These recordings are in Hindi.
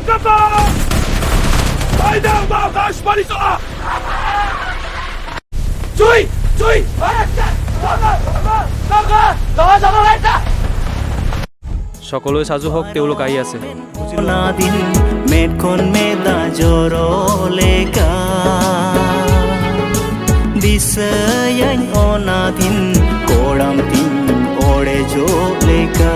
kapal! Haydi mau kaçma soa! Cuy! Cuy! সকলোৱে সাজু হওক তেওঁলোক আহি আছে নাদিন মেটখন মেদা জৰলেকা দিছয়াই অনাদিন কোড়াম তিন ওড়ে জলেকা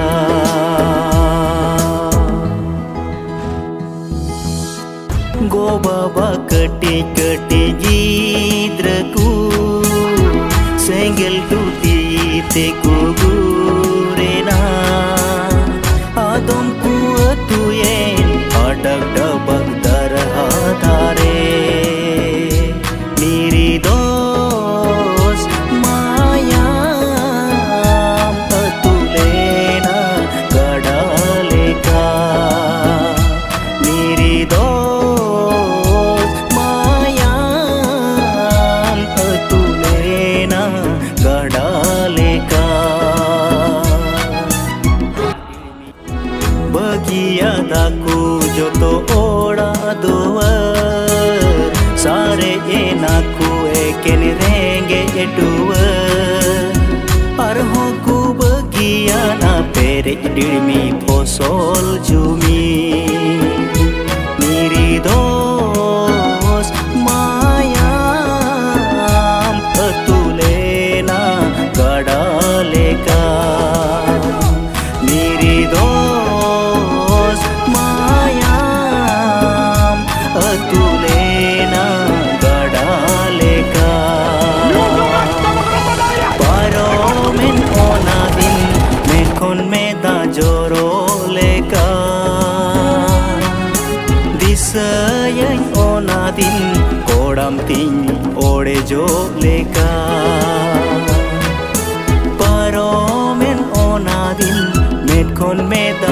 गो बाबा कटे कटे गीद्रकू सेंगल टूटी ते कुगुरेना आदम कुअतुयेन अडक डबक दरहादारे मेरी दोस्त माया अतुलेना गडालेका मेरी दोस्त माया अतुलेना गडालेका बगिया दाकू जो तो ओड़ा दुवर सारे ए नाकू एकेन रेंगे एडुवर और हो कु बगिया ना पेरे डिड़मी फसल जुमी मेरी दोस्त माया अतुलेना गडालेका मेरी दोस्त माया अतुलेना गडालेका पारोमेन ओना दिन मेखन मेदा जरोलेका दिसयाय ओना दिन कोड़ाम तिन ओड़े जोलेका पारोमेन ओना दिन मेटखन मेदा